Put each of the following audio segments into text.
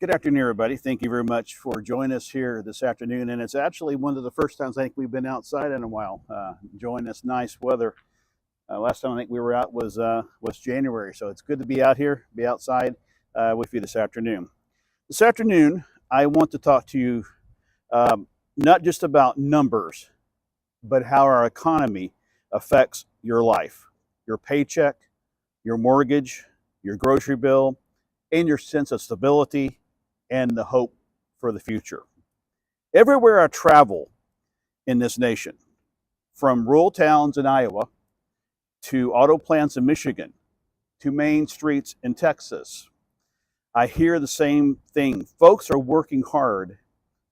Good afternoon, everybody. Thank you very much for joining us here this afternoon. And it's actually one of the first times I think we've been outside in a while, enjoying this nice weather. Last time I think we were out was January, so it's good to be out here, be outside with you this afternoon. This afternoon, I want to talk to you not just about numbers, but how our economy affects your life, your paycheck, your mortgage, your grocery bill, and your sense of stability and the hope for the future. Everywhere I travel in this nation, from rural towns in Iowa to auto plants in Michigan to main streets in Texas, I hear the same thing. Folks are working hard.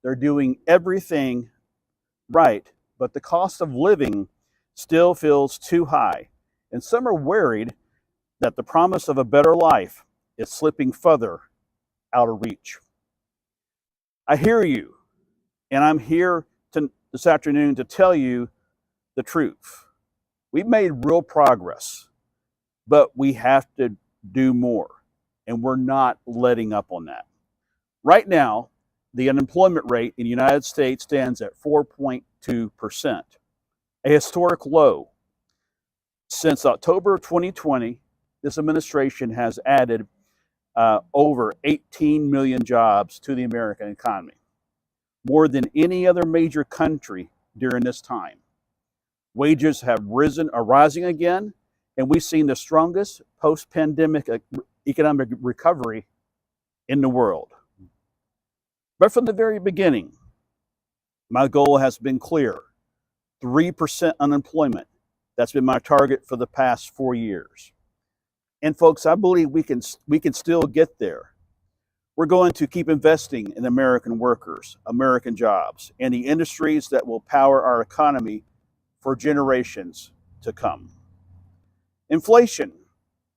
They're doing everything right, but the cost of living still feels too high. And some are worried that the promise of a better life is slipping further out of reach. I hear you, and I'm here this afternoon to tell you the truth. We've made real progress, but we have to do more, and we're not letting up on that. Right now, the unemployment rate in the United States stands at 4.2%, a historic low. Since October of 2020, this administration has added over 18 million jobs to the American economy, more than any other major country during this time. Wages have are rising again, and we've seen the strongest post-pandemic economic recovery in the world. But from the very beginning, my goal has been clear: 3% unemployment. That's been my target for the past 4 years. And folks, I believe we can still get there. We're going to keep investing in American workers, American jobs, and the industries that will power our economy for generations to come. Inflation,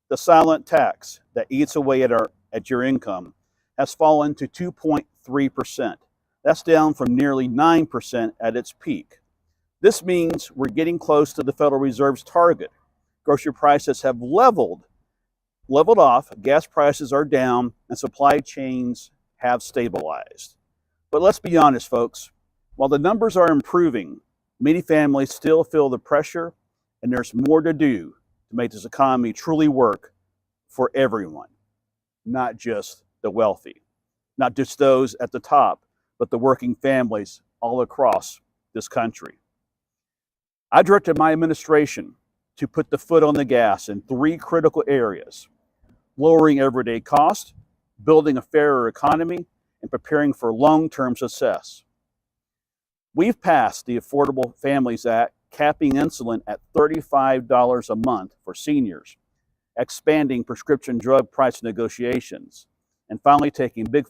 the silent tax that eats away at your income, has fallen to 2.3%. That's down from nearly 9% at its peak. This means we're getting close to the Federal Reserve's target. Grocery prices have leveled off, gas prices are down, and supply chains have stabilized. But let's be honest, folks. While the numbers are improving, many families still feel the pressure, and there's more to do to make this economy truly work for everyone, not just the wealthy, not just those at the top, but the working families all across this country. I directed my administration to put the foot on the gas in 3 critical areas: lowering everyday costs, building a fairer economy, and preparing for long-term success. We've passed the Affordable Families Act, capping insulin at $35 a month for seniors, expanding prescription drug price negotiations, and finally taking on Big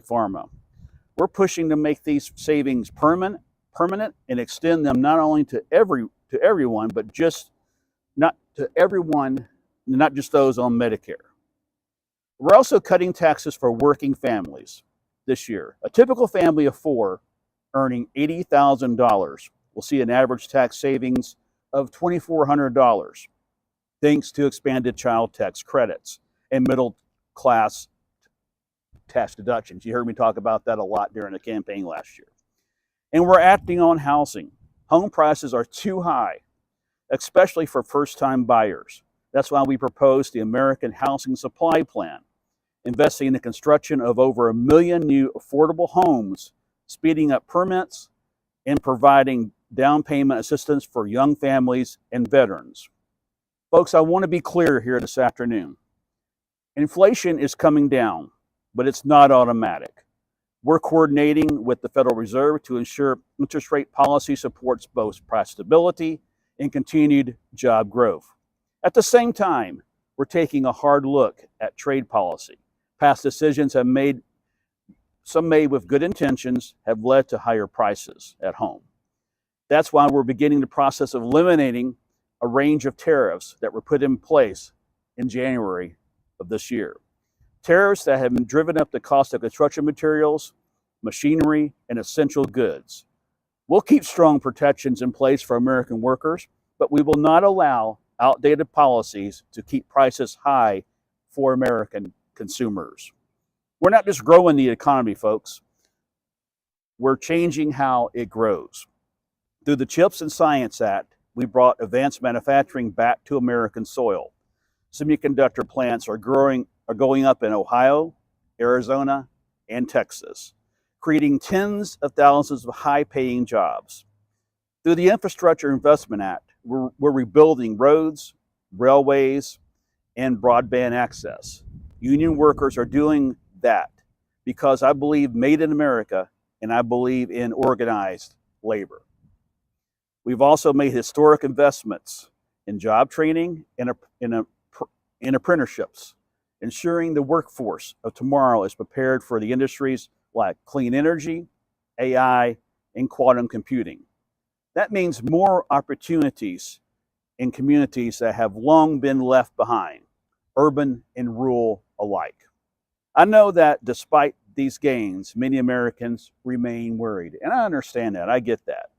Pharma. We're pushing to make these savings permanent and extend them not only to everyone, but not just those on Medicare. We're also cutting taxes for working families this year. A typical family of 4 earning $80,000 will see an average tax savings of $2,400, thanks to expanded child tax credits and middle class tax deductions. You heard me talk about that a lot during the campaign last year. And we're acting on housing. Home prices are too high, especially for first-time buyers. That's why we proposed the American Housing Supply Plan, investing in the construction of over 1 million new affordable homes, speeding up permits, and providing down payment assistance for young families and veterans. Folks, I want to be clear here this afternoon. Inflation is coming down, but it's not automatic. We're coordinating with the Federal Reserve to ensure interest rate policy supports both price stability and continued job growth. At the same time, we're taking a hard look at trade policy. Past decisions some made with good intentions, have led to higher prices at home. That's why we're beginning the process of eliminating a range of tariffs that were put in place in January of this year. Tariffs that have driven up the cost of construction materials, machinery, and essential goods. We'll keep strong protections in place for American workers, but we will not allow outdated policies to keep prices high for American consumers. We're not just growing the economy, folks. We're changing how it grows. Through the CHIPS and Science Act, we brought advanced manufacturing back to American soil. Semiconductor plants are going up in Ohio, Arizona, and Texas, creating tens of thousands of high-paying jobs. Through the Infrastructure Investment Act, we're rebuilding roads, railways, and broadband access. Union workers are doing that because I believe made in America and I believe in organized labor. We've also made historic investments in job training and in apprenticeships, ensuring the workforce of tomorrow is prepared for the industries like clean energy, AI, and quantum computing. That means more opportunities in communities that have long been left behind, urban and rural alike. I know that despite these gains, many Americans remain worried, and I understand that. I get that.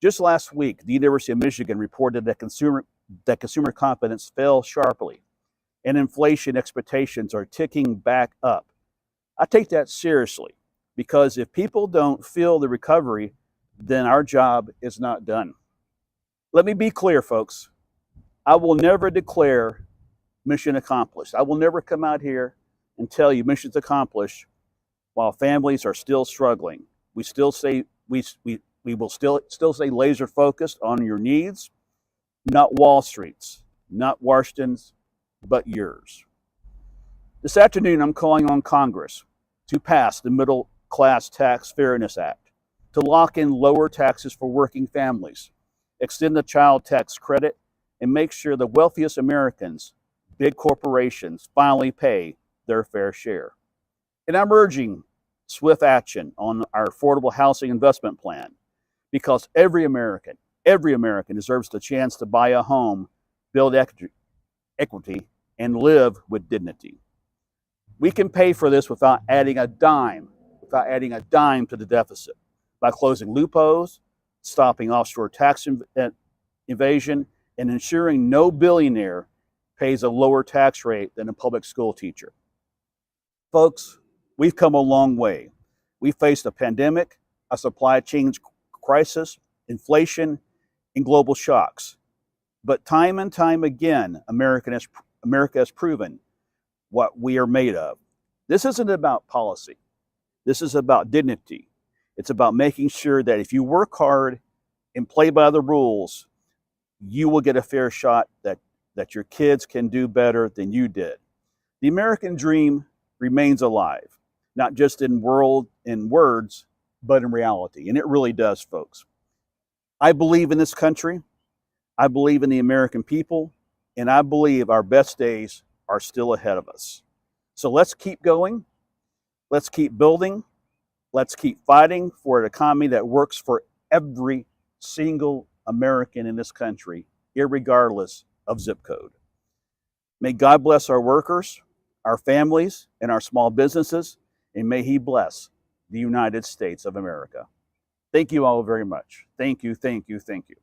Just last week, the University of Michigan reported that consumer confidence fell sharply, and inflation expectations are ticking back up. I take that seriously because if people don't feel the recovery, then our job is not done. Let me be clear, folks. I will never declare mission accomplished. I will never come out here and tell you mission's accomplished while families are still struggling. We will still stay laser focused on your needs, not Wall Street's, not Washington's, but yours. This afternoon, I'm calling on Congress to pass the Middle Class Tax Fairness Act, to lock in lower taxes for working families, extend the child tax credit, and make sure the wealthiest Americans, big corporations, finally pay their fair share. And I'm urging swift action on our affordable housing investment plan because every American deserves the chance to buy a home, build equity, and live with dignity. We can pay for this without adding a dime to the deficit by closing loopholes, stopping offshore tax evasion, and ensuring no billionaire pays a lower tax rate than a public school teacher. Folks, we've come a long way. We faced a pandemic, a supply chain crisis, inflation, and global shocks. But time and time again, America has proven what we are made of. This isn't about policy. This is about dignity. It's about making sure that if you work hard and play by the rules, you will get a fair shot that your kids can do better than you did. The American dream remains alive, not just in words, but in reality. And it really does, folks. I believe in this country. I believe in the American people. And I believe our best days are still ahead of us. So let's keep going. Let's keep building. Let's keep fighting for an economy that works for every single American in this country, irregardless of zip code. May God bless our workers, our families, and our small businesses, and may He bless the United States of America. Thank you all very much. Thank you, thank you, thank you.